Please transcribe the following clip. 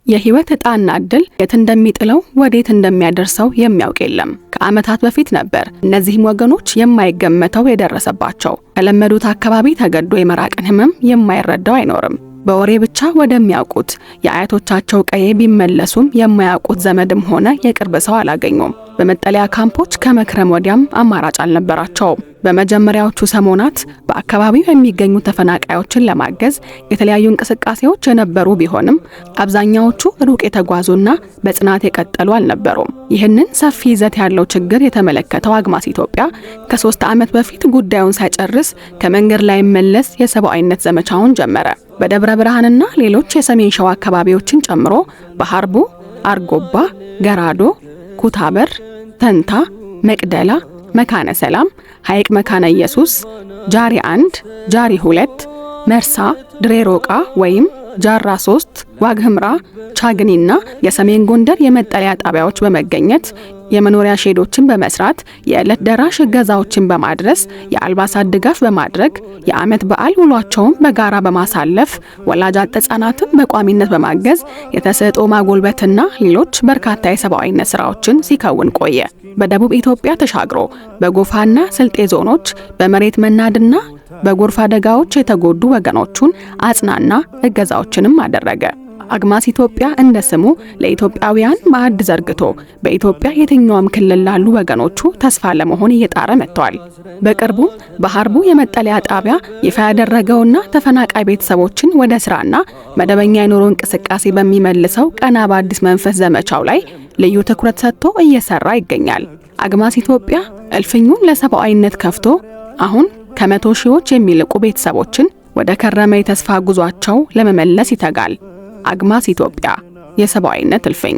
የህይወት ዕጣና ዕድል የት እንደሚጥለው ወዴት እንደሚያደርሰው የሚያውቅ የለም። ከዓመታት በፊት ነበር እነዚህም ወገኖች የማይገመተው የደረሰባቸው። ከለመዱት አካባቢ ተገዶ የመራቅን ህመም የማይረዳው አይኖርም። በወሬ ብቻ ወደሚያውቁት የአያቶቻቸው ቀዬ ቢመለሱም የማያውቁት ዘመድም ሆነ የቅርብ ሰው አላገኙም። በመጠለያ ካምፖች ከመክረም ወዲያም አማራጭ አልነበራቸውም። በመጀመሪያዎቹ ሰሞናት በአካባቢው የሚገኙ ተፈናቃዮችን ለማገዝ የተለያዩ እንቅስቃሴዎች የነበሩ ቢሆንም አብዛኛዎቹ ሩቅ የተጓዙና በጽናት የቀጠሉ አልነበሩም። ይህንን ሰፊ ይዘት ያለው ችግር የተመለከተው አግማስ ኢትዮጵያ ከ3 ዓመት በፊት ጉዳዩን ሳይጨርስ ከመንገድ ላይ መለስ የሰብአዊነት ዘመቻውን ጀመረ። በደብረ ብርሃንና ሌሎች የሰሜን ሸዋ አካባቢዎችን ጨምሮ በሐርቡ፣ አርጎባ፣ ገራዶ፣ ኩታበር፣ ተንታ፣ መቅደላ፣ መካነ ሰላም፣ ሐይቅ መካነ ኢየሱስ፣ ጃሪ 1፣ ጃሪ 2፣ መርሳ፣ ድሬ ሮቃ ወይም ጃራ 3፣ ዋግህምራ፣ ቻግኒና የሰሜን ጎንደር የመጠለያ ጣቢያዎች በመገኘት የመኖሪያ ሼዶችን በመስራት የዕለት ደራሽ እገዛዎችን በማድረስ የአልባሳት ድጋፍ በማድረግ የዓመት በዓል ውሏቸውን በጋራ በማሳለፍ ወላጅ አጥ ሕጻናትን በቋሚነት በማገዝ የተሰጥኦ ማጎልበትና ሌሎች በርካታ የሰብአዊነት ስራዎችን ሲከውን ቆየ። በደቡብ ኢትዮጵያ ተሻግሮ በጎፋና ስልጤ ዞኖች በመሬት መናድና በጎርፍ አደጋዎች የተጎዱ ወገኖቹን አጽናና፣ እገዛዎችንም አደረገ። አግማስ ኢትዮጵያ እንደ ስሙ ለኢትዮጵያውያን ማዕድ ዘርግቶ በኢትዮጵያ የትኛውም ክልል ላሉ ወገኖቹ ተስፋ ለመሆን እየጣረ መጥቷል። በቅርቡ በሐርቡ የመጠለያ ጣቢያ ይፋ ያደረገውና ተፈናቃይ ቤተሰቦችን ወደ ስራና መደበኛ የኑሮ እንቅስቃሴ በሚመልሰው ቀና በአዲስ መንፈስ ዘመቻው ላይ ልዩ ትኩረት ሰጥቶ እየሰራ ይገኛል። አግማስ ኢትዮጵያ እልፍኙን ለሰብአዊነት ከፍቶ አሁን ከ100 ሺዎች የሚልቁ ቤተሰቦችን ወደ ከረመ የተስፋ ጉዟቸው ለመመለስ ይተጋል። አግማስ ኢትዮጵያ የሰብአዊነት እልፍኝ